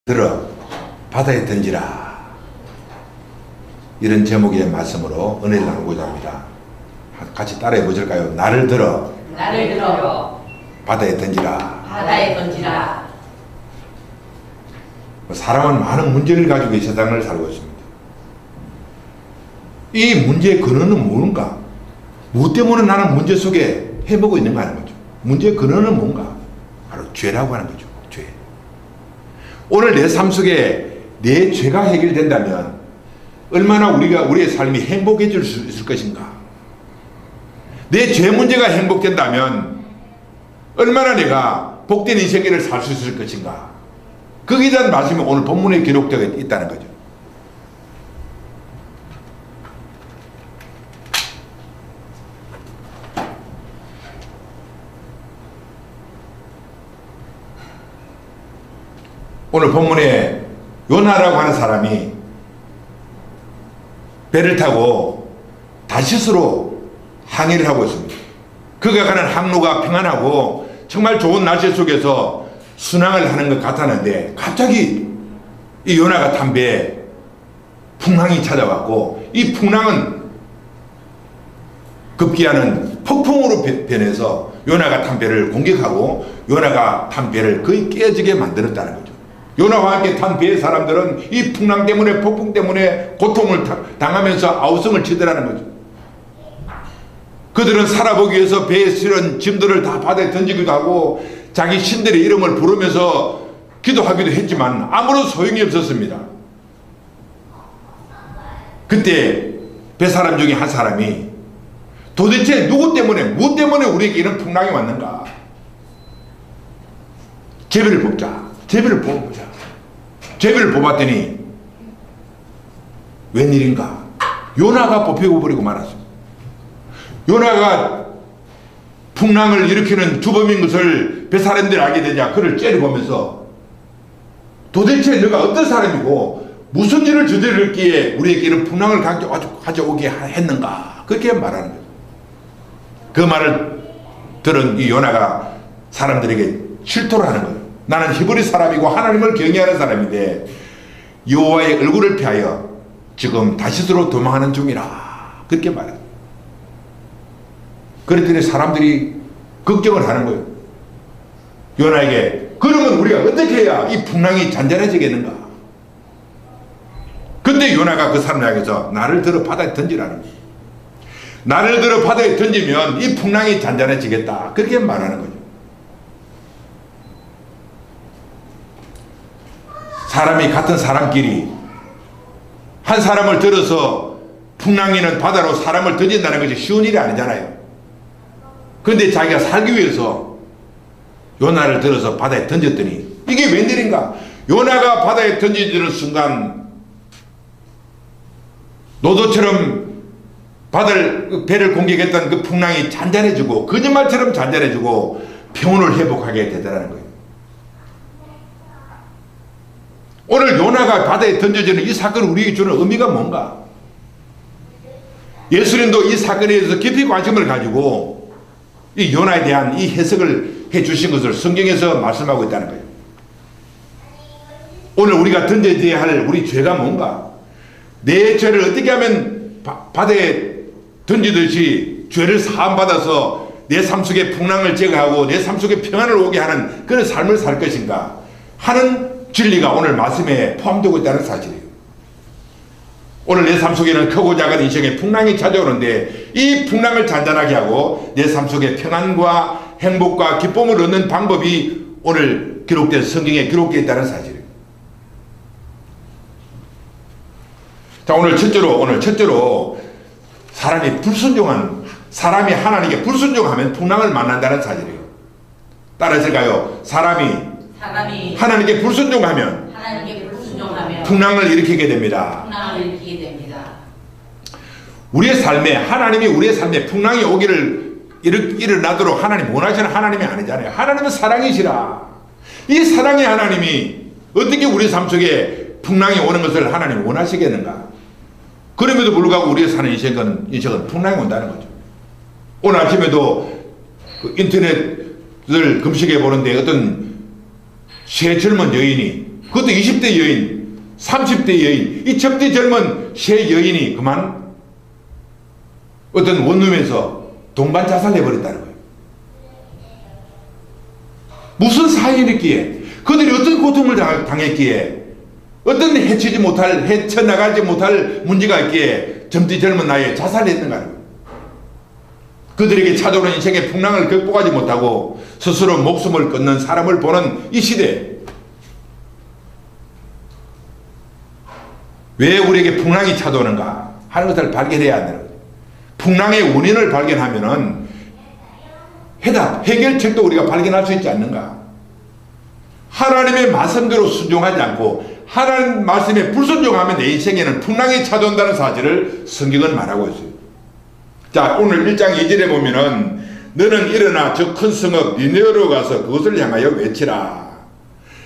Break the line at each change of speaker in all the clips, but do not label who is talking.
들어 바다에 던지라. 이런 제목의 말씀으로 은혜를 나누고자 합니다. 같이 따라해 보실까요? 나를 들어 바다에 던지라. 사람은 많은 문제를 가지고 이 세상을 살고 있습니다. 이 문제의 근원은 뭔가? 무엇 때문에 나는 문제 속에 헤매고 있는가 하는 거죠. 문제의 근원은 뭔가? 바로 죄라고 하는 거죠. 죄. 오늘 내 삶 속에 내 죄가 해결된다면 얼마나 우리의 삶이 행복해질 수 있을 것인가? 내 죄 문제가 행복된다면 얼마나 내가 복된 인생을 살 수 있을 것인가? 거기에 대한 말씀이 오늘 본문에 기록되어 있다는 거죠. 오늘 본문에 요나라고 하는 사람이 배를 타고 다시스로 항해를 하고 있습니다. 그가 가는 항로가 평안하고 정말 좋은 날씨 속에서 순항을 하는 것 같았는데 갑자기 이 요나가 탄 배에 풍랑이 찾아왔고 이 풍랑은 급기야는 폭풍으로 변해서 요나가 탄 배를 공격하고 요나가 탄 배를 거의 깨지게 만들었다는 거죠. 요나와 함께 탄 배의 사람들은 이 풍랑 때문에 폭풍 때문에 고통을 당하면서 아우성을 치더라는 거죠. 그들은 살아보기 위해서 배에 실은 짐들을 다 바다에 던지기도 하고 자기 신들의 이름을 부르면서 기도하기도 했지만 아무런 소용이 없었습니다. 그때 배 사람 중에 한 사람이 도대체 누구 때문에 무엇 때문에 우리에게 이런 풍랑이 왔는가? 제비를 뽑자. 제비를 뽑아보자. 제비를 뽑았더니 웬일인가? 요나가 뽑히고 버리고 말았습니다. 요나가 풍랑을 일으키는 주범인 것을 배사람들이 알게 되자 그를 째려보면서 도대체 너가 어떤 사람이고 무슨 일을 저질렀기에 우리에게 이런 풍랑을 가져오게 했는가? 그렇게 말하는 거죠. 그 말을 들은 이 요나가 사람들에게 실토를 하는 거예요. 나는 히브리 사람이고 하나님을 경외하는 사람인데 여호와의 얼굴을 피하여 지금 다시스로 도망하는 중이라. 그렇게 말해요. 그랬더니 사람들이 걱정을 하는 거예요. 요나에게 그러면 우리가 어떻게 해야 이 풍랑이 잔잔해지겠는가? 근데 요나가 그 사람에게서 나를 들어 바다에 던지라는 거예요. 나를 들어 바다에 던지면 이 풍랑이 잔잔해지겠다. 그렇게 말하는 거죠. 사람이 같은 사람끼리 한 사람을 들어서 풍랑이는 바다로 사람을 던진다는 것이 쉬운 일이 아니잖아요. 그런데 자기가 살기 위해서 요나를 들어서 바다에 던졌더니 이게 웬일인가? 요나가 바다에 던지는 순간 노도처럼 배를 공격했던 그 풍랑이 잔잔해지고 거짓말처럼 잔잔해지고 평온을 회복하게 되더라는 거예요. 오늘 요나가 바다에 던져지는 이 사건을 우리에게 주는 의미가 뭔가? 예수님도 이 사건에 대해서 깊이 관심을 가지고 이 요나에 대한 이 해석을 해 주신 것을 성경에서 말씀하고 있다는 거예요. 오늘 우리가 던져져야 할 우리 죄가 뭔가? 내 죄를 어떻게 하면 바다에 던지듯이 죄를 사함받아서 내 삶 속에 풍랑을 제거하고 내 삶 속에 평안을 오게 하는 그런 삶을 살 것인가 하는 진리가 오늘 말씀에 포함되고 있다는 사실이에요. 오늘 내 삶 속에는 크고 작은 인생의 풍랑이 찾아오는데 이 풍랑을 잔잔하게 하고 내 삶 속에 평안과 행복과 기쁨을 얻는 방법이 오늘 기록된 성경에 기록되어 있다는 사실이에요. 자, 오늘 첫째로 사람이 하나님께 불순종하면 풍랑을 만난다는 사실이에요. 따라했을까요? 사람이 하나님께 불순종하면 풍랑을 일으키게 됩니다. 우리의 삶에 하나님이 우리의 삶에 풍랑이 오기를 일어나도록 하나님 원하시는 하나님이 아니잖아요. 하나님은 사랑이시라. 이 사랑의 하나님이 어떻게 우리 삶 속에 풍랑이 오는 것을 하나님 원하시겠는가? 그럼에도 불구하고 우리의 사는 인생은 풍랑이 온다는 거죠. 오늘 아침에도 그 인터넷을 검색해 보는데 어떤 새 젊은 여인이 그것도 20대 여인, 30대 여인, 이 젊디 젊은 세 여인이 그만 어떤 원룸에서 동반 자살해버렸다는 거예요. 무슨 사연이었기에, 그들이 어떤 고통을 당했기에, 어떤 헤쳐나가지 못할 문제가 있기에 젊디 젊은 나이에 자살했는가 하는 거예요. 그들에게 찾아오는 인생의 풍랑을 극복하지 못하고 스스로 목숨을 끊는 사람을 보는 이 시대, 왜 우리에게 풍랑이 찾아오는가 하는 것을 발견해야 한다는 거죠. 풍랑의 원인을 발견하면은 해결책도 우리가 발견할 수 있지 않는가. 하나님의 말씀대로 순종하지 않고 하나님 말씀에 불순종하면 내 인생에는 풍랑이 찾아온다는 사실을 성경은 말하고 있어요. 자, 오늘 1장 2절에 보면은 너는 일어나 저 큰 성읍 니느웨로 가서 그것을 향하여 외치라.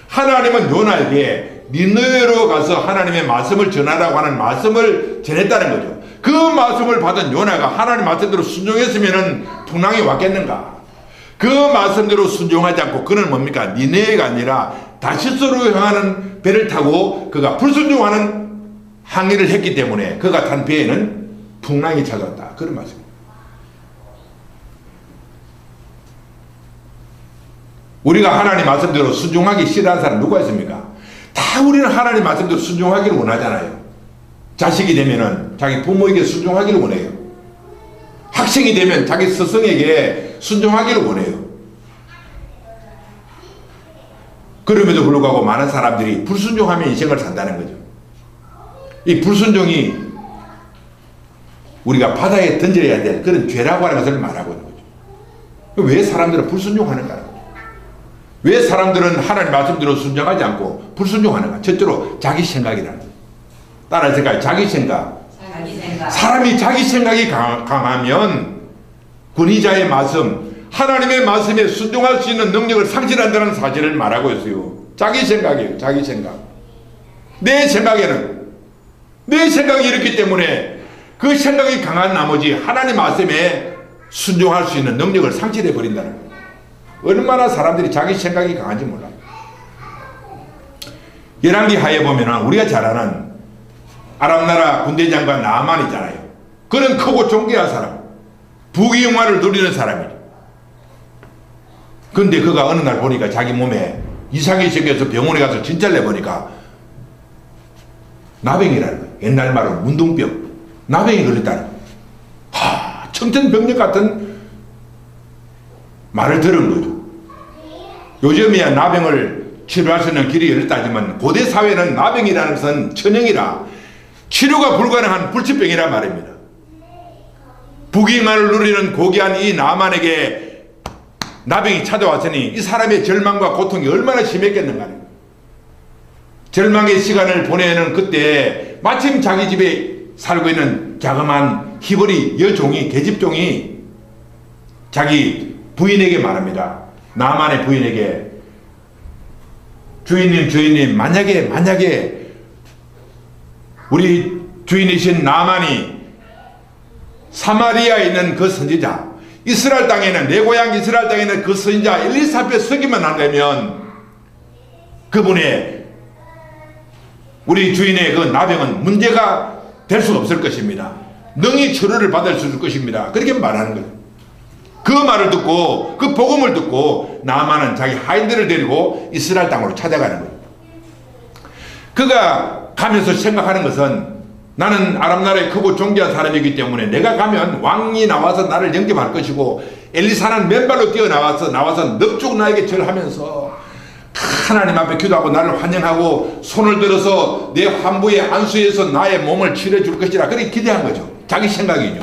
하나님은 요나에게 니느웨로 가서 하나님의 말씀을 전하라고 하는 말씀을 전했다는 거죠. 그 말씀을 받은 요나가 하나님 말씀대로 순종했으면은 풍랑이 왔겠는가? 그 말씀대로 순종하지 않고 그는 뭡니까? 니느웨가 아니라 다시스로 향하는 배를 타고 그가 불순종하는 항해를 했기 때문에 그가 탄 배에는 풍랑이 찾아왔다. 그런 말씀입니다. 우리가 하나님 말씀대로 순종하기 싫어하는 사람 누가 있습니까? 다 우리는 하나님 말씀대로 순종하기를 원하잖아요. 자식이 되면은 자기 부모에게 순종하기를 원해요. 학생이 되면 자기 스승에게 순종하기를 원해요. 그럼에도 불구하고 많은 사람들이 불순종하며 인생을 산다는 거죠. 이 불순종이 우리가 바다에 던져야 될 그런 죄라고 하는 것을 말하고 있는 거죠. 왜 사람들은 불순종하는가? 왜 사람들은 하나님 말씀대로 순종하지 않고 불순종하는가? 첫째로 자기 생각이라는 거예요. 따라서 생각, 자기 생각. 사람이 자기 생각이 강하면 권위자의 말씀, 하나님의 말씀에 순종할 수 있는 능력을 상실한다는 사실을 말하고 있어요. 자기 생각이에요. 자기 생각. 내 생각이 이렇기 때문에 그 생각이 강한 나머지 하나님 말씀에 순종할 수 있는 능력을 상실해 버린다는 거예요. 얼마나 사람들이 자기 생각이 강한지 몰라요. 열왕기 하에 보면 우리가 잘 아는 아람나라 군대장관 나아만 있잖아요. 그는 크고 존귀한 사람, 부귀영화를 누리는 사람이죠. 근데 그가 어느 날 보니까 자기 몸에 이상이 생겨서 병원에 가서 진찰을 해보니까 나병이라는 거예요. 옛날 말로 문둥병, 나병이 걸렸다는 거예요. 청천벽력 같은 말을 들은 거죠. 요즘이야 나병을 치료할 수 있는 길이 열렸다지만 고대 사회는 나병이라는 것은 천형이라 치료가 불가능한 불치병이란 말입니다. 부귀영화를 누리는 고귀한 이 나만에게 나병이 찾아왔으니 이 사람의 절망과 고통이 얼마나 심했겠는가. 절망의 시간을 보내는 그때 마침 자기 집에 살고 있는 자그마한 희벌이 여종이, 계집종이 자기 부인에게 말합니다. 나만의 부인에게 주인님 만약에 우리 주인이신 나만이 사마리아에 있는 그 선지자, 이스라엘 땅에는, 내 고향 이스라엘 땅에는 그 선지자 엘리사벳 서기만 하려면 그분의 우리 주인의 그 나병은 문제가 될 수가 없을 것입니다. 능히 치료를 받을 수 있을 것입니다. 그렇게 말하는 거예요. 그 말을 듣고 그 복음을 듣고 나아만은 자기 하인들을 데리고 이스라엘 땅으로 찾아가는 거예요. 그가 가면서 생각하는 것은 나는 아람나라의 크고 존귀한 사람이기 때문에 내가 가면 왕이 나와서 나를 영접할 것이고 엘리사는 맨발로 뛰어나와서 넙죽 나에게 절하면서 하나님 앞에 기도하고 나를 환영하고 손을 들어서 내 환부의 안수에서 나의 몸을 치료해 줄 것이라 그렇게 기대한 거죠. 자기 생각이죠.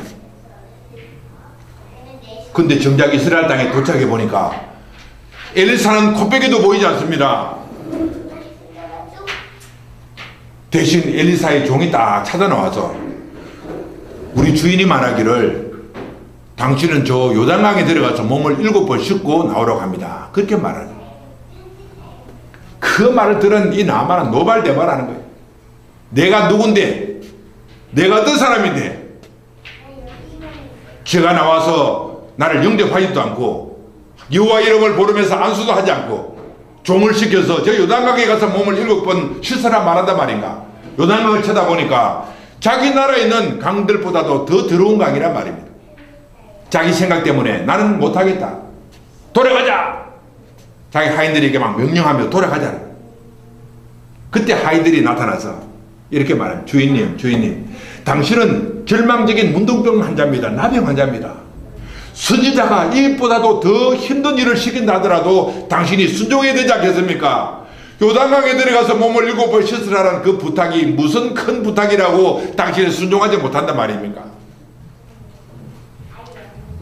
근데 정작 이스라엘 땅에 도착해 보니까 엘리사는 코빼기도 보이지 않습니다. 대신 엘리사의 종이 딱 찾아나와서 우리 주인이 말하기를 당신은 저 요단강에 들어가서 몸을 7번 씻고 나오라고 합니다. 그렇게 말하는 거예요. 그 말을 들은 이 나아만은 노발대발하는 거예요. 내가 누군데, 내가 어떤 사람인데 제가 나와서 나를 영접하지도 않고 여호와 이름을 부르면서 안수도 하지 않고 종을 시켜서 저 요단강에 가서 몸을 7번 씻으라 말한단 말인가. 요단강을 쳐다보니까 자기 나라에 있는 강들보다도 더 더러운 강이란 말입니다. 자기 생각 때문에 나는 못하겠다. 돌아가자. 자기 하인들에게 막 명령하며 돌아가자. 그때 하인들이 나타나서 이렇게 말합니다. 주인님, 당신은 절망적인 문둥병 환자입니다. 나병 환자입니다. 선지자가 이보다도 더 힘든 일을 시킨다 하더라도 당신이 순종해야 되지 않겠습니까? 요단강에 들어가서 몸을 7번 씻으라는 그 부탁이 무슨 큰 부탁이라고 당신이 순종하지 못한단 말입니까?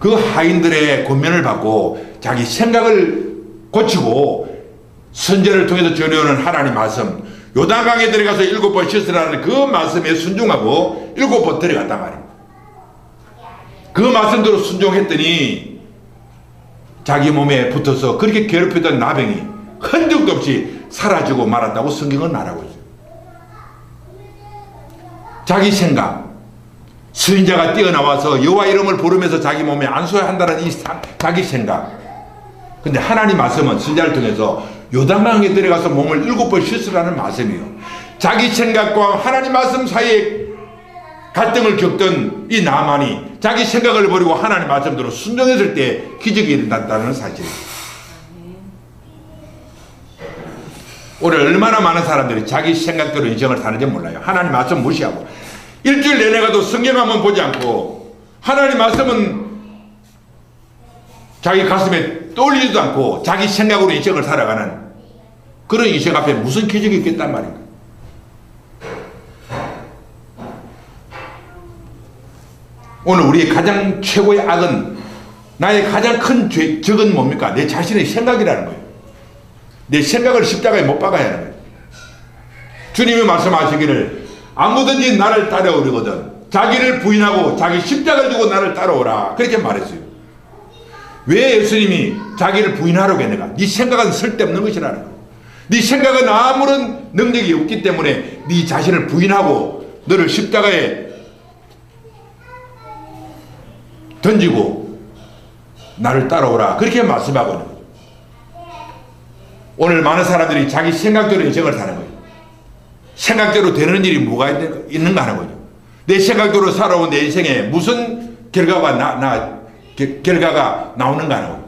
그 하인들의 권면을 받고 자기 생각을 고치고 선제를 통해서 전해오는 하나님 말씀, 요단강에 들어가서 7번 씻으라는 그 말씀에 순종하고 7번 들어갔단 말입니다. 그 말씀대로 순종했더니 자기 몸에 붙어서 그렇게 괴롭히던 나병이 흔적도 없이 사라지고 말았다고 성경은 말하고 있어요. 자기 생각, 수인자가 뛰어나와서 여호와 이름을 부르면서 자기 몸에 안수해야 한다는 이 자기 생각. 근데 하나님 말씀은 선지자를 통해서 요단강에 들어가서 몸을 7번 씻으라는 말씀이에요. 자기 생각과 하나님 말씀 사이에 갈등을 겪던 이 나만이 자기 생각을 버리고 하나님 말씀대로 순종했을 때 기적이 일어났다는 사실이에요. 오늘 얼마나 많은 사람들이 자기 생각대로 인생을 사는지 몰라요. 하나님 말씀 무시하고 일주일 내내 가도 성경 한번 보지 않고 하나님 말씀은 자기 가슴에 떠올리지도 않고 자기 생각으로 인생을 살아가는 그런 인생 앞에 무슨 기적이 있겠단 말인가. 오늘 우리의 가장 최고의 악은, 나의 가장 큰 적은 뭡니까? 내 자신의 생각이라는 거예요. 내 생각을 십자가에 못 박아야 하는 거예요. 주님이 말씀하시기를 아무든지 나를 따라오려거든 자기를 부인하고 자기 십자가를 두고 나를 따라오라, 그렇게 말했어요. 왜 예수님이 자기를 부인하라고 했는가? 네 생각은 쓸데없는 것이라는 거예요. 네 생각은 아무런 능력이 없기 때문에 네 자신을 부인하고 너를 십자가에 던지고 나를 따라오라, 그렇게 말씀하고 있는 거예요. 오늘 많은 사람들이 자기 생각대로 인생을 사는 거예요. 생각대로 되는 일이 뭐가 있는가 하는 거죠. 내 생각대로 살아온 내 인생에 무슨 결과가 결과가 나오는가 하는 거예요.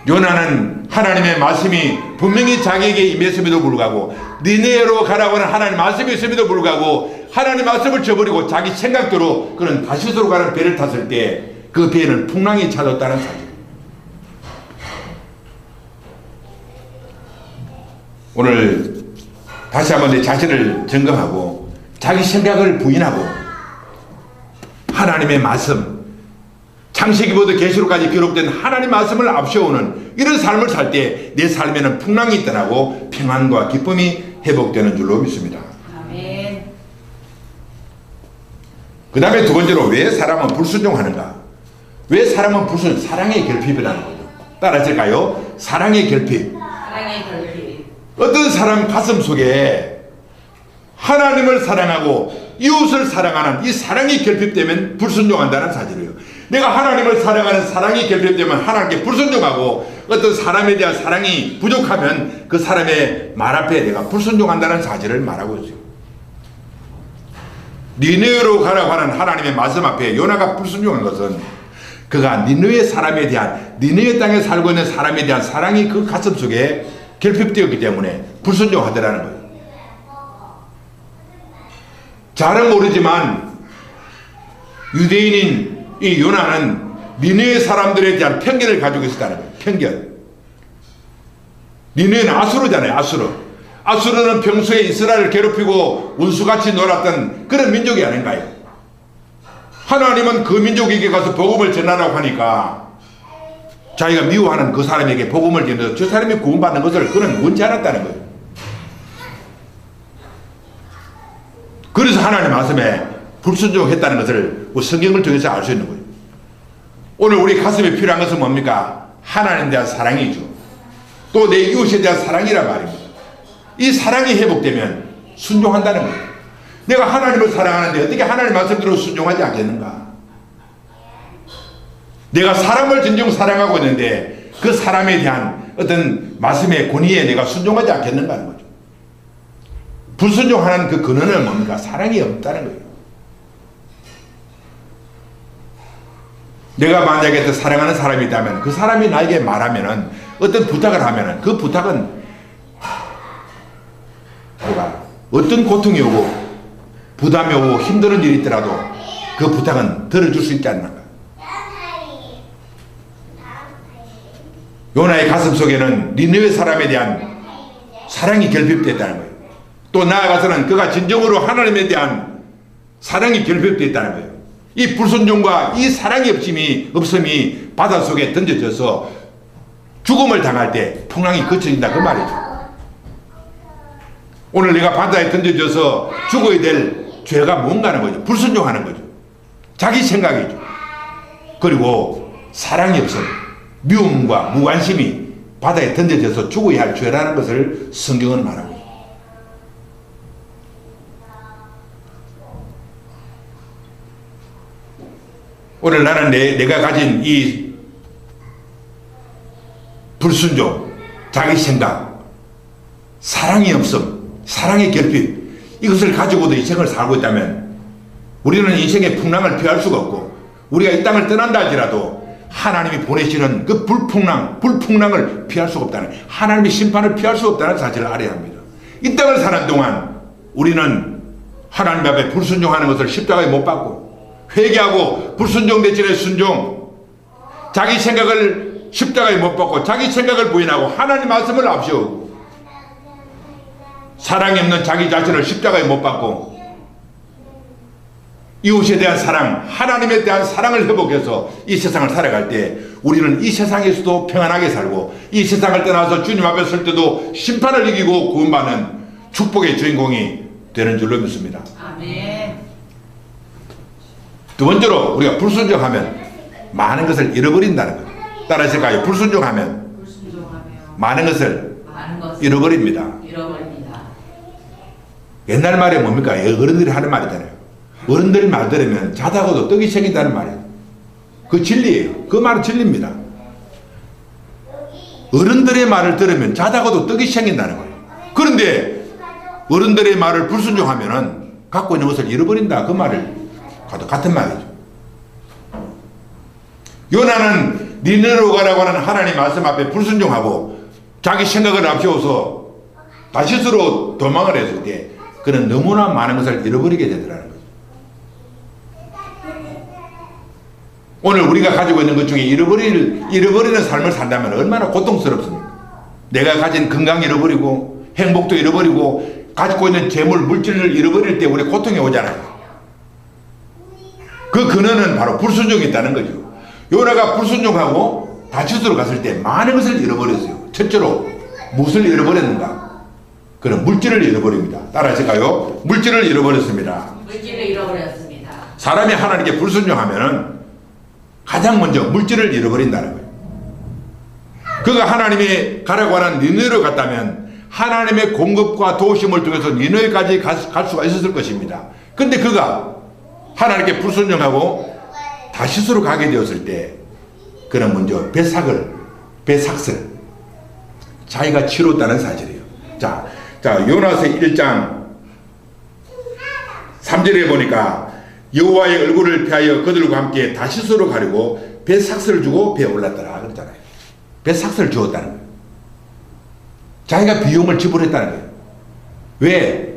요나는 하나님의 말씀이 분명히 자기에게 임했음에도 불구하고, 니네로 가라고 하는 하나님의 말씀이 있음에도 불구하고 하나님의 말씀을 저버리고 자기 생각대로 그런 다시스로 가는 배를 탔을 때 그 배는 풍랑이 찾았다는 사실. 오늘 다시 한번 내 자신을 점검하고 자기 생각을 부인하고 하나님의 말씀, 창세기부터 계시록까지 기록된 하나님 말씀을 앞세우는 이런 삶을 살 때 내 삶에는 풍랑이 떠나고 평안과 기쁨이 회복되는 줄로 믿습니다. 아멘. 그 다음에 두 번째로, 왜 사람은 불순종하는가? 왜 사람은 사랑의 결핍이라는 거죠. 따라하실까요? 사랑의 결핍. 사랑의 결핍. 어떤 사람 가슴 속에 하나님을 사랑하고 이웃을 사랑하는 이 사랑이 결핍되면 불순종한다는 사실이에요. 내가 하나님을 사랑하는 사랑이 결핍되면 하나님께 불순종하고, 어떤 사람에 대한 사랑이 부족하면 그 사람의 말 앞에 내가 불순종한다는 사실을 말하고 있어요. 니느웨로 가라고 하는 하나님의 말씀 앞에 요나가 불순종한 것은 그가 니느웨 사람에 대한, 니느웨 땅에 살고 있는 사람에 대한 사랑이 그 가슴 속에 결핍되었기 때문에 불순종하더라는 거예요. 잘은 모르지만 유대인인 이 요나는 니느웨 사람들에 대한 편견을 가지고 있었다는 거예요. 편견. 니느웨는 아수르잖아요. 아수르는 평소에 이스라엘을 괴롭히고 원수같이 놀았던 그런 민족이 아닌가요? 하나님은 그 민족에게 가서 복음을 전하라고 하니까 자기가 미워하는 그 사람에게 복음을 전해서 저 사람이 구원받는 것을 그는 원치 않았다는 거예요. 그래서 하나님 말씀에 불순종했다는 것을 성경을 통해서 알 수 있는 거예요. 오늘 우리 가슴에 필요한 것은 뭡니까? 하나님에 대한 사랑이죠. 또 내 이웃에 대한 사랑이란 말입니다. 이 사랑이 회복되면 순종한다는 거예요. 내가 하나님을 사랑하는데 어떻게 하나님 말씀대로 순종하지 않겠는가? 내가 사람을 진정 사랑하고 있는데 그 사람에 대한 어떤 말씀의 권위에 내가 순종하지 않겠는가 하는 거죠. 불순종하는 그 근원은 뭡니까? 사랑이 없다는 거예요. 내가 만약에 사랑하는 사람이 있다면 그 사람이 나에게 말하면은 어떤 부탁을 하면은 그 부탁은 뭐가 어떤 고통이 오고 부담이 오고 힘든 일이 있더라도 그 부탁은 들어줄 수 있지 않는가. 요나의 가슴 속에는 니느웨 사람에 대한 사랑이 결핍되었다는 거예요. 또 나아가서는 그가 진정으로 하나님에 대한 사랑이 결핍되었다는 거예요. 이 불순종과 이 사랑이 없음이 바닷속에 던져져서 죽음을 당할 때 풍랑이 그쳐진다 그 말이죠. 오늘 내가 바다에 던져져서 죽어야 될 죄가 뭔가 하는 거죠. 불순종하는 거죠. 자기 생각이죠. 그리고 사랑이 없음, 미움과 무관심이 바다에 던져져서 죽어야 할 죄라는 것을 성경은 말하고 있습니다. 오늘 나는 내가 가진 이 불순종, 자기 생각, 사랑이 없음, 사랑의 결핍, 이것을 가지고도 인생을 살고 있다면 우리는 인생의 풍랑을 피할 수가 없고 우리가 이 땅을 떠난다 할지라도 하나님이 보내시는 그 불풍랑을 피할 수가 없다는, 하나님의 심판을 피할 수 없다는 사실을 알아야 합니다. 이 땅을 사는 동안 우리는 하나님 앞에 불순종하는 것을 십자가에 못 박고 회개하고 불순종 대신에 순종, 자기 생각을 십자가에 못 박고 자기 생각을 부인하고 하나님 말씀을 앞세우고 사랑이 없는 자기 자신을 십자가에 못 박고 이웃에 대한 사랑, 하나님에 대한 사랑을 회복해서 이 세상을 살아갈 때 우리는 이 세상에서도 평안하게 살고 이 세상을 떠나서 주님 앞에 설 때도 심판을 이기고 구원받는 축복의 주인공이 되는 줄로 믿습니다. 아멘. 두 번째로 우리가 불순종하면 많은 것을 잃어버린다는 거예요. 따라하실까요? 불순종하면 많은 것을 잃어버립니다. 옛날 말에 뭡니까? 어른들이 하는 말이잖아요. 어른들이 말 들으면 자다가도 떡이 생긴다는 말이에요. 그 진리예요. 그 말은 진리입니다. 어른들의 말을 들으면 자다가도 떡이 생긴다는 거예요. 그런데 어른들의 말을 불순종하면은 갖고 있는 것을 잃어버린다. 그 말을 같은 말이죠. 요나는 니느웨로 가라고 하는 하나님 말씀 앞에 불순종하고 자기 생각을 앞세워서 다시스로 도망을 했을 때 그는 너무나 많은 것을 잃어버리게 되더라는 거죠. 오늘 우리가 가지고 있는 것 중에 잃어버리는 삶을 산다면 얼마나 고통스럽습니까? 내가 가진 건강 잃어버리고 행복도 잃어버리고 가지고 있는 재물, 물질을 잃어버릴 때 우리 고통이 오잖아요. 그 근원은 바로 불순종이 있다는 거죠. 요나가 불순종하고 다시스로 갔을 때 많은 것을 잃어버렸어요. 첫째로 무엇을 잃어버렸는가? 그런 물질을 잃어버립니다. 따라하실까요? 물질을 잃어버렸습니다. 물질을 잃어버렸습니다. 사람이 하나님께 불순종하면은 가장 먼저 물질을 잃어버린다는 거예요. 그가 하나님이 가라고 하는 니느웨로 갔다면 하나님의 공급과 도우심을 통해서 니느웨까지 갈 수가 있었을 것입니다. 근데 그가 하나님께 불순종하고 다시스로 가게 되었을 때 그는 먼저 배삭을 자기가 치렀다는 사실이에요. 자, 요나서 1장 3절에 보니까 여호와의 얼굴을 피하여 그들과 함께 다시스로 가려고 배삭을 주고 배에 올랐더라 그랬잖아요. 배삭을 주었다는 거예요. 자기가 비용을 지불했다는 거예요. 왜?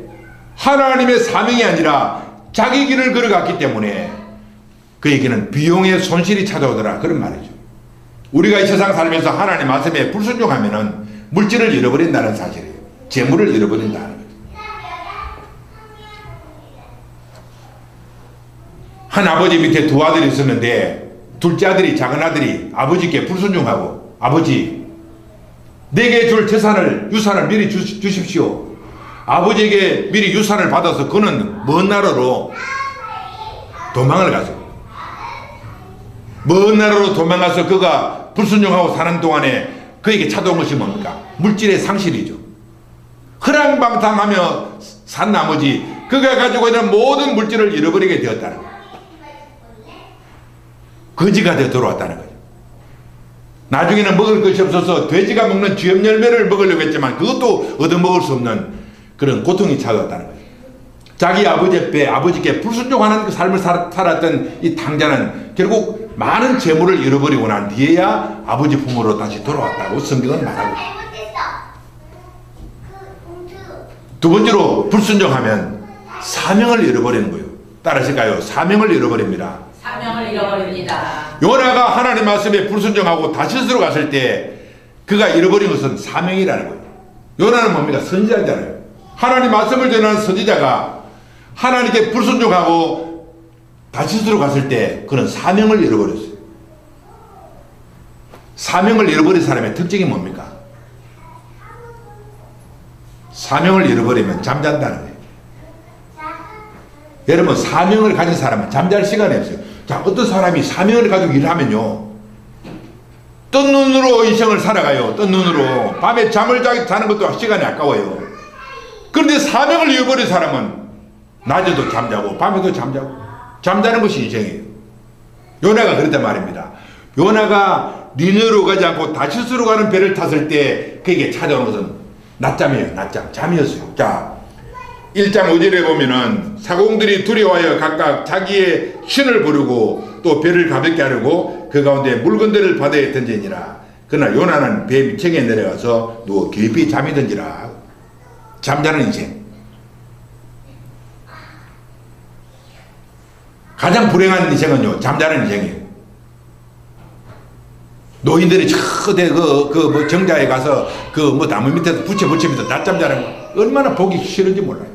하나님의 사명이 아니라 자기 길을 걸어갔기 때문에 그에게는 비용의 손실이 찾아오더라 그런 말이죠. 우리가 이 세상 살면서 하나님 말씀에 불순종하면은 물질을 잃어버린다는 사실이에요. 재물을 잃어버린다는 거죠. 한 아버지 밑에 두 아들이 있었는데 둘째 아들이, 작은 아들이 아버지께 불순종하고 아버지 내게 줄 유산을 미리 주십시오. 아버지에게 미리 유산을 받아서 그는 먼 나라로 도망을 가죠. 먼 나라로 도망가서 그가 불순종하고 사는 동안에 그에게 찾아온 것이 뭡니까? 물질의 상실이죠. 허랑방탕하며 산 나머지 그가 가지고 있는 모든 물질을 잃어버리게 되었다는 거예요. 거지가 되어 돌아왔다는 거예요. 나중에는 먹을 것이 없어서 돼지가 먹는 쥐염 열매를 먹으려고 했지만 그것도 얻어먹을 수 없는 그런 고통이 찾아왔다는 거예요. 자기 아버지께 불순종하는 그 삶을 살았던 이 탕자는 결국 많은 재물을 잃어버리고 난 뒤에야 아버지 품으로 다시 돌아왔다고 성경은 말하고 있습니다. 두 번째로 불순종하면 사명을 잃어버리는 거예요. 따라하실까요? 사명을 잃어버립니다.
사명을 잃어버립니다.
요나가 하나님 말씀에 불순종하고 다시스로 갔을 때 그가 잃어버린 것은 사명이라는 거예요. 요나는 뭡니까? 선지자잖아요. 하나님 말씀을 전하는 선지자가 하나님께 불순종하고 다시스로 갔을 때 그는 사명을 잃어버렸어요. 사명을 잃어버린 사람의 특징이 뭡니까? 사명을 잃어버리면 잠잔다는 거예요. 여러분, 사명을 가진 사람은 잠잘 시간이 없어요. 자, 어떤 사람이 사명을 가지고 일을 하면요, 뜬 눈으로 인생을 살아가요. 뜬 눈으로. 밤에 잠을 자는 것도 시간이 아까워요. 그런데 사명을 잃어버린 사람은 낮에도 잠자고 밤에도 잠자고 잠자는 것이 인생이에요. 요나가 그랬단 말입니다. 요나가 니느웨로 가지 않고 다시스로 가는 배를 탔을 때 그에게 찾아오는 것은 낮잠이에요. 낮잠. 잠이었어요. 자, 1장 5절에 보면은 사공들이 두려워하여 각각 자기의 신을 부르고 또 배를 가볍게 하려고 그 가운데 물건들을 바다에 던지니라. 그러나 요나는 배 밑층에 내려가서 누워 깊이 잠이 든지라. 잠자는 인생. 가장 불행한 인생은요, 잠자는 인생이에요. 노인들이 저대 뭐 정자에 가서 뭐 나무 밑에서 붙이면서 낮잠 자는 거 얼마나 보기 싫은지 몰라요.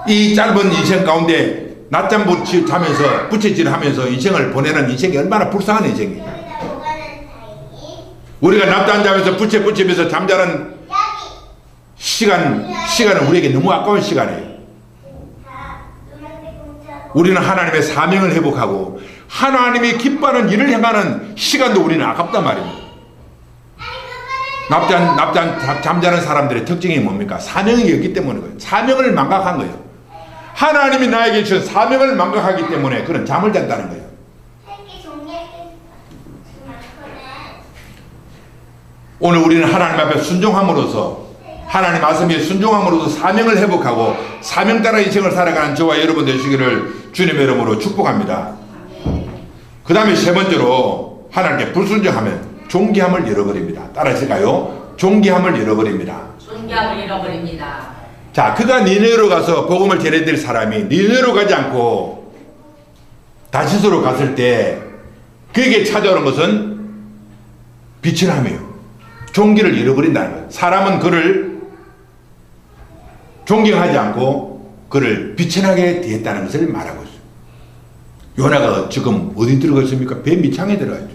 이 짧은 인생 가운데 낮잠 자면서 부채질 하면서 인생을 보내는 인생이 얼마나 불쌍한 인생이에요. 우리가 낮잠 자면서 붙이면서 잠자는 시간은 우리에게 너무 아까운 시간이에요. 우리는 하나님의 사명을 회복하고 하나님이 기뻐하는 일을 행하는 시간도 우리는 아깝단 말입니다. 잠자는 사람들의 특징이 뭡니까? 사명이 없기 때문에 거예요. 사명을 망각한 거예요. 하나님이 나에게 주신 사명을 망각하기 때문에 그런 잠을 잔다는 거예요. 오늘 우리는 하나님 앞에 순종함으로써 하나님 말씀에 순종함으로써 사명을 회복하고 사명 따라 인생을 살아가는 저와 여러분 되시기를 주님의 이름으로 축복합니다. 그 다음에 세 번째로 하나님께 불순종하면 존귀함을 잃어버립니다. 따라하실까요? 존귀함을 잃어버립니다.
존귀함을 잃어버립니다.
자, 그가 니느웨로 가서 복음을 전해드릴 사람이 니느웨로 가지 않고 다시스로 갔을 때 그에게 찾아오는 것은 비천함이에요. 존귀를 잃어버린다는 거예요. 사람은 그를 존경하지 않고 그를 비천하게 대했다는 것을 말하고 있어요. 요나가 지금 어디 들어가 있습니까? 배 밑창에 들어가 있죠.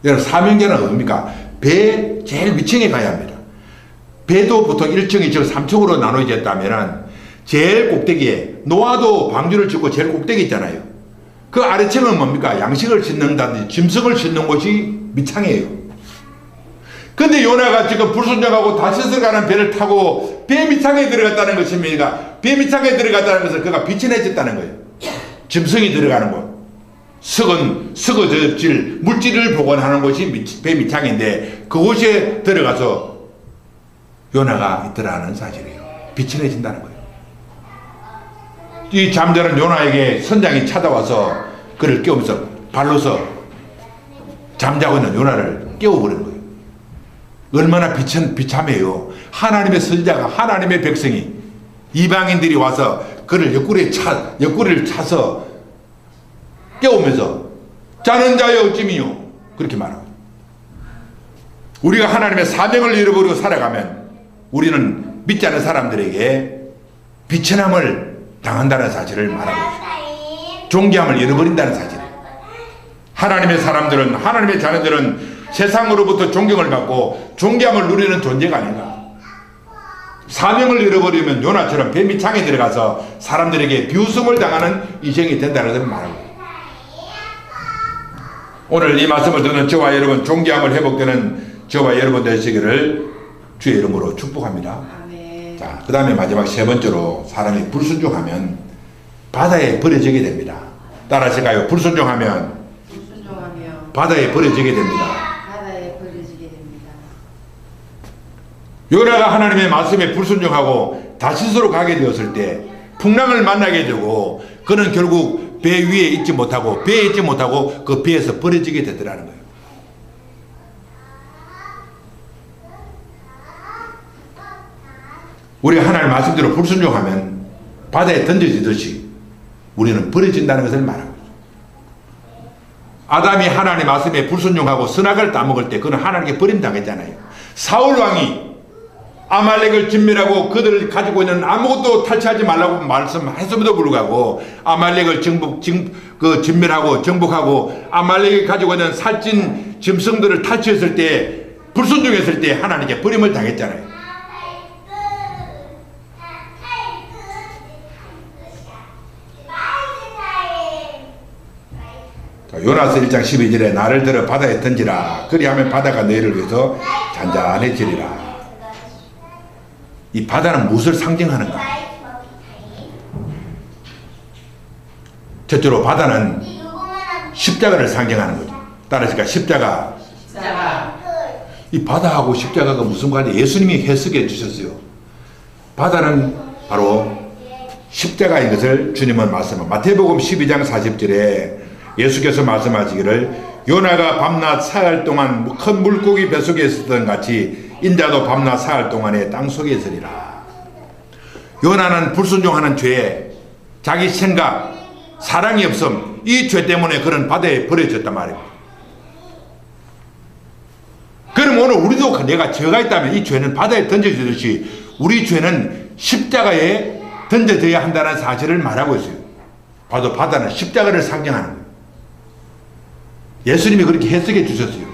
여러분, 사명자는 어딥니까? 배 제일 밑층에 가야 합니다. 배도 보통 1층, 2층, 3층으로 나눠져 있다면 제일 꼭대기에 노아도 방주를 짓고 제일 꼭대기 있잖아요. 그 아래층은 뭡니까? 양식을 짓는다든지 짐승을 짓는 곳이 밑창이에요. 근데 요나가 지금 불순종하고 다시스 가는 배를 타고 배 밑창에 들어갔다는 것입니다. 배 밑창에 들어갔다는 것은 그가 비천해졌다는 거예요. 짐승이 들어가는 곳. 썩어질 물질을 보관하는 곳이 배 밑창인데 그곳에 들어가서 요나가 있더라는 사실이에요. 비천해진다는 거예요. 이 잠자는 요나에게 선장이 찾아와서 그를 깨우면서 발로서 잠자고 있는 요나를 깨워버리는 거예요. 얼마나 비참해요. 하나님의 선지자가, 하나님의 백성이, 이방인들이 와서 그를 옆구리를 차서 깨우면서 자는 자여 어찌미요, 그렇게 말하고. 우리가 하나님의 사명을 잃어버리고 살아가면 우리는 믿지 않는 사람들에게 비천함을 당한다는 사실을 말하고 있습니다. 존귀함을 잃어버린다는 사실이에요. 하나님의 사람들은, 하나님의 자녀들은 세상으로부터 존경을 받고 존귀함을 누리는 존재가 아닌가. 사명을 잃어버리면 요나처럼 배 밑창에 들어가서 사람들에게 비웃음을 당하는 인생이 된다는 것을 말하고 있습니다. 오늘 이 말씀을 듣는 저와 여러분, 존귀함을 회복되는 저와 여러분 되시기를 주의 이름으로 축복합니다.
아멘.
자, 그 다음에 마지막 세 번째로 사람이 불순종하면 바다에 버려지게 됩니다. 따라하실까요? 불순종하면 바다에 버려지게 됩니다.
바다에 버려지게 됩니다.
요나가 하나님의 말씀에 불순종하고 다시스로 가게 되었을 때 풍랑을 만나게 되고 그는 결국 배 위에 있지 못하고 배에 있지 못하고 그 배에서 버려지게 되더라는 거예요. 우리 하나님 말씀대로 불순종하면 바다에 던져지듯이 우리는 버려진다는 것을 말하고 있어요. 아담이 하나님 말씀에 불순종하고 선악을 따먹을 때 그는 하나님께 버림당했잖아요. 사울 왕이 아말렉을 진멸하고 그들을 가지고 있는 아무것도 탈취하지 말라고 말씀했음에도 불구하고 아말렉을 진멸하고 정복하고 아말렉이 가지고 있는 살찐 짐승들을 탈취했을 때 불순종했을 때 하나님께 버림을 당했잖아요. 요나서 1장 12절에 나를 들어 바다에 던지라 그리하면 바다가 너희를 위해서 잔잔해지리라. 이 바다는 무엇을 상징하는가? 첫째로 바다는 십자가를 상징하는 거죠. 따라서 십자가. 이 바다하고 십자가가 무슨 관계? 예수님이 해석해 주셨어요. 바다는 바로 십자가인 것을 주님은 말씀합니다. 마태복음 12장 40절에 예수께서 말씀하시기를 요나가 밤낮 사흘 동안 큰 물고기 뱃속에 있었던 같이 인자도 밤낮 사흘 동안에 땅속에 있으리라. 요나는 불순종하는 죄에 자기 생각, 사랑이 없음, 이 죄 때문에 그런 바다에 버려졌단 말이에요. 그럼 오늘 우리도 내가 죄가 있다면 이 죄는 바다에 던져지듯이 우리 죄는 십자가에 던져져야 한다는 사실을 말하고 있어요. 봐도 바다는 십자가를 상징하는 거예요. 예수님이 그렇게 해석해 주셨어요.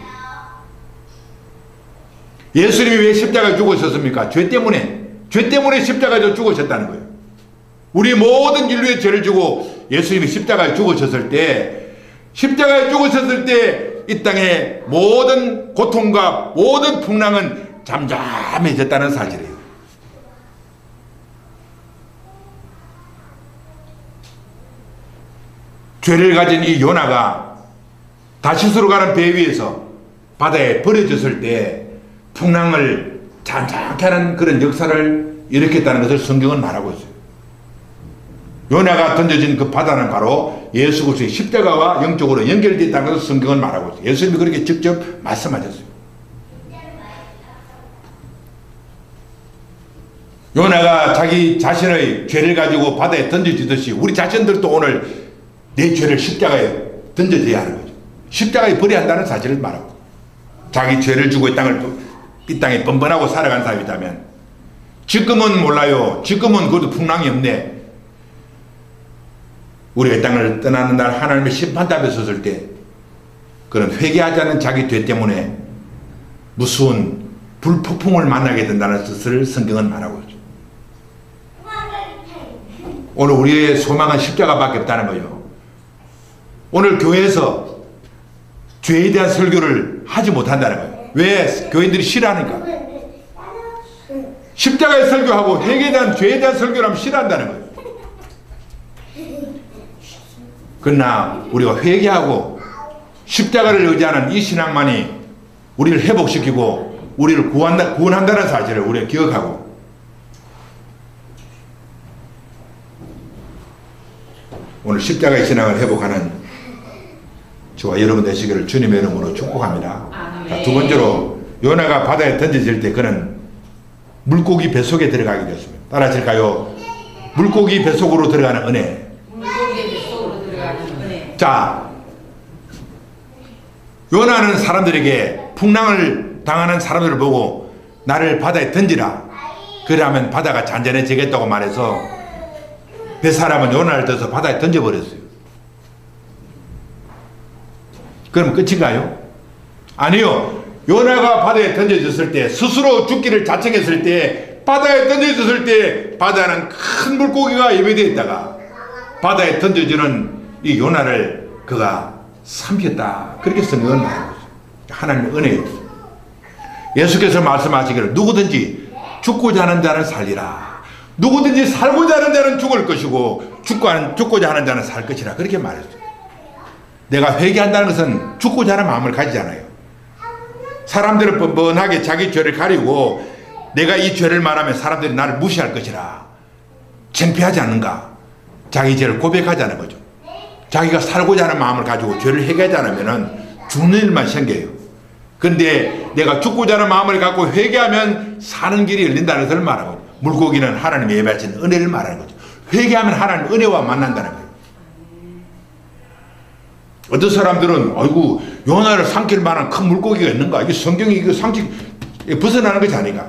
예수님이 왜 십자가에 죽으셨습니까? 죄 때문에 십자가에 죽으셨다는 거예요. 우리 모든 인류의 죄를 지고 예수님이 십자가에 죽으셨을 때 이 땅의 모든 고통과 모든 풍랑은 잠잠해졌다는 사실이에요. 죄를 가진 이 요나가 다시스로 가는 배 위에서 바다에 버려졌을 때 풍랑을 잔잔케 하는 그런 역사를 일으켰다는 것을 성경은 말하고 있어요. 요나가 던져진 그 바다는 바로 예수 그리스도의 십자가와 영적으로 연결되어 있다는 것을 성경은 말하고 있어요. 예수님이 그렇게 직접 말씀하셨어요. 요나가 자기 자신의 죄를 가지고 바다에 던져지듯이 우리 자신들도 오늘 내 죄를 십자가에 던져져야 하는 거죠. 십자가에 버려야 한다는 사실을 말하고 자기 죄를 주고 이 땅에 번번하고 살아간 사람이라면 지금은 몰라요. 지금은 그것도 풍랑이 없네. 우리가 이 땅을 떠나는 날 하나님의 심판답에 섰을 때 그런 회개하지 않은 자기 죄 때문에 무서운 불폭풍을 만나게 된다는 뜻을 성경은 말하고 있죠. 오늘 우리의 소망은 십자가밖에 없다는 거예요. 오늘 교회에서 죄에 대한 설교를 하지 못한다는 거예요. 왜? 교인들이 싫어하니까. 십자가에 설교하고 회개에 대한 죄에 대한 설교를 하면 싫어한다는 거예요. 그러나 우리가 회개하고 십자가를 의지하는 이 신앙만이 우리를 회복시키고 우리를 구원한다는 사실을 우리가 기억하고 오늘 십자가의 신앙을 회복하는 저와 여러분 되시기를 주님의 이름으로 축복합니다. 자, 두 번째로 요나가 바다에 던져질 때 그는 물고기 뱃속에 들어가게 되었습니다. 따라하실까요? 물고기 뱃속으로 들어가는 은혜. 자, 요나는 사람들에게 풍랑을 당하는 사람들을 보고 나를 바다에 던지라. 그러면 바다가 잔잔해지겠다고 말해서 뱃사람은 요나를 떠서 바다에 던져버렸어요. 그럼 끝인가요? 아니요. 요나가 바다에 던져졌을 때 스스로 죽기를 자청했을 때 바다에 던져졌을 때 바다는 큰 물고기가 예배되어 있다가 바다에 던져지는 이 요나를 그가 삼켰다. 그렇게 성경은 말하고 있어요. 하나님의 은혜예요. 예수께서 말씀하시기를 누구든지 죽고자 하는 자는 살리라. 누구든지 살고자 하는 자는 죽을 것이고 죽고자 하는 자는 살 것이라. 그렇게 말했어요. 내가 회개한다는 것은 죽고자 하는 마음을 가지잖아요. 사람들은 뻔뻔하게 자기 죄를 가리고 내가 이 죄를 말하면 사람들이 나를 무시할 것이라 창피하지 않는가? 자기 죄를 고백하자는 거죠. 자기가 살고자 하는 마음을 가지고 죄를 회개하지 않으면 죽는 일만 생겨요. 근데 내가 죽고자 하는 마음을 갖고 회개하면 사는 길이 열린다는 것을 말하고, 물고기는 하나님의 예배하신 은혜를 말하는 거죠. 회개하면 하나님 은혜와 만난다는 거예요. 어떤 사람들은 아이고 요나를 삼킬 만한 큰 물고기가 있는가? 이게 성경이 이거 상식 벗어나는 것이 아닌가?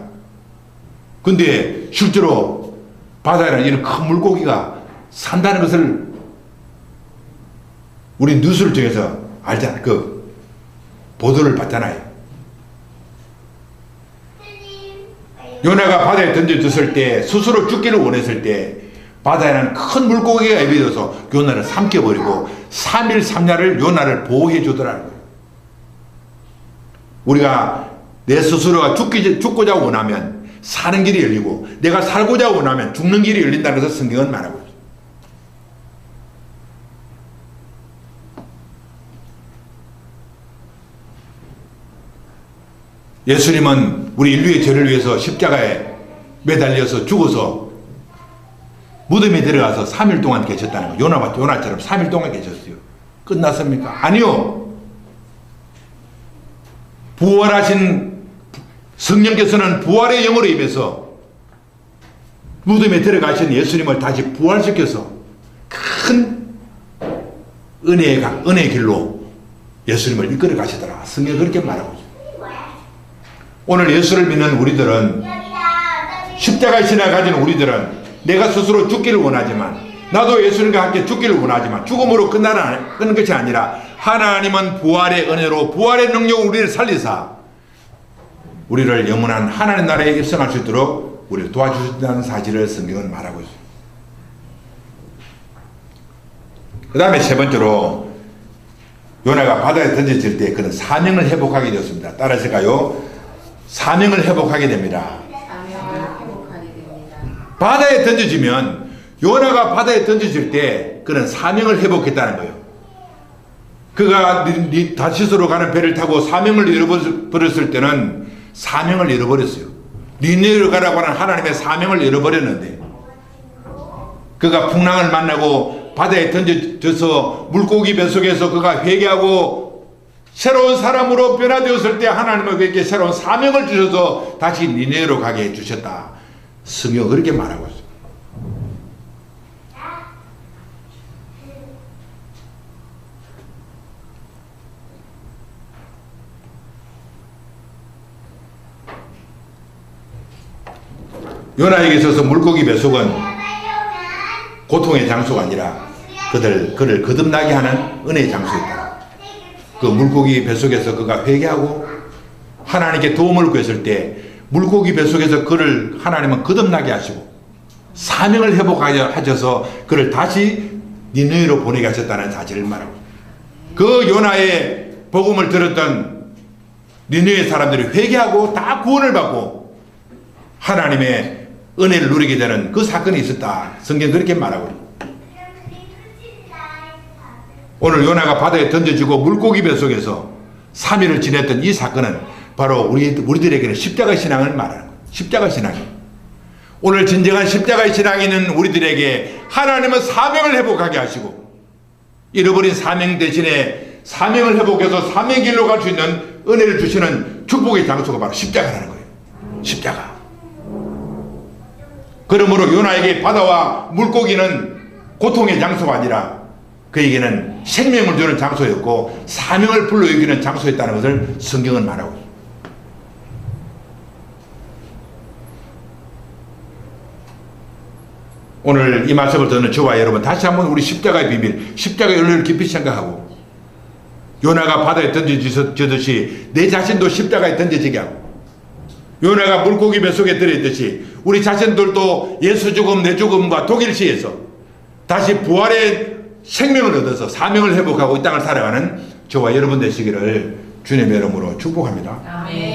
근데 실제로 바다에는 이런 큰 물고기가 산다는 것을 우리 뉴스를 통해서 알잖아요. 그 보도를 봤잖아요. 요나가 바다에 던져졌을 때, 스스로 죽기를 원했을 때 바다에는 큰 물고기가 애비어서 요나를 삼켜버리고 3일 3야를 요나를 보호해 주더라는 거예요. 우리가 내 스스로가 죽고자 원하면 사는 길이 열리고, 내가 살고자 원하면 죽는 길이 열린다는 것을 성경은 말하고 있어요. 예수님은 우리 인류의 죄를 위해서 십자가에 매달려서 죽어서 무덤에 들어가서 3일 동안 계셨다는 거예요. 요나처럼 3일 동안 계셨어요. 끝났습니까? 아니요. 부활하신 성령께서는 부활의 영으로 임해서 무덤에 들어가신 예수님을 다시 부활시켜서 큰 은혜의 길로 예수님을 이끌어 가시더라. 성경이 그렇게 말하고 있어요. 오늘 예수를 믿는 우리들은, 십자가의 신앙을 가진 우리들은 내가 스스로 죽기를 원하지만, 나도 예수님과 함께 죽기를 원하지만 죽음으로 끝나는 것이 아니라 하나님은 부활의 은혜로 부활의 능력으로 우리를 살리사 우리를 영원한 하나님 나라에 입성할 수 있도록 우리를 도와주신다는 사실을 성경은 말하고 있습니다. 그 다음에 세 번째로, 요나가 바다에 던져질 때 그는 사명을 회복하게 되었습니다. 따라하실까요? 사명을 회복하게 됩니다.
사명을 회복하게 됩니다.
바다에 던져지면, 요나가 바다에 던져질 때 그는 사명을 회복했다는 거예요. 그가 다시스로 가는 배를 타고 사명을 잃어버렸을 때는 사명을 잃어버렸어요. 니네로 가라고 하는 하나님의 사명을 잃어버렸는데, 그가 풍랑을 만나고 바다에 던져져서 물고기 뱃속에서 그가 회개하고 새로운 사람으로 변화되었을 때 하나님은 그에게 새로운 사명을 주셔서 다시 니네로 가게 해주셨다. 성경은 그렇게 말하고 있어요. 요나에게 있어서 물고기 뱃속은 고통의 장소가 아니라 그를 거듭나게 하는 은혜의 장소였다. 그 물고기 뱃속에서 그가 회개하고 하나님께 도움을 구했을 때 물고기 뱃속에서 그를 하나님은 거듭나게 하시고 사명을 회복하셔서 그를 다시 니느웨로 보내게 하셨다는 사실을 말하고, 그 요나의 복음을 들었던 니느웨 사람들이 회개하고 다 구원을 받고 하나님의 은혜를 누리게 되는 그 사건이 있었다. 성경은 그렇게 말하고 있습니다. 오늘 요나가 바다에 던져지고 물고기 뱃속에서 3일을 지냈던 이 사건은 바로 우리들에게는 십자가 신앙을 말하는 거예요. 십자가 신앙이에요. 오늘 진정한 십자가의 신앙이 있는 우리들에게 하나님은 사명을 회복하게 하시고, 잃어버린 사명 대신에 사명을 회복해서 사명의 길로 갈 수 있는 은혜를 주시는 축복의 장소가 바로 십자가라는 거예요. 십자가. 그러므로 요나에게 바다와 물고기는 고통의 장소가 아니라 그에게는 생명을 주는 장소였고 사명을 불러일으키는 장소였다는 것을 성경은 말하고 있습니다. 오늘 이 말씀을 듣는 저와 여러분, 다시 한번 우리 십자가의 비밀, 십자가의 은혜를 깊이 생각하고, 요나가 바다에 던져지듯이 내 자신도 십자가에 던져지게 하고, 요나가 물고기 뱃속에 들어있듯이 우리 자신들도 예수 죽음 내 죽음과 독일시에서 다시 부활의 생명을 얻어서 사명을 회복하고 이 땅을 살아가는 저와 여러분 되시기를 주님의 이름으로 축복합니다.
아멘.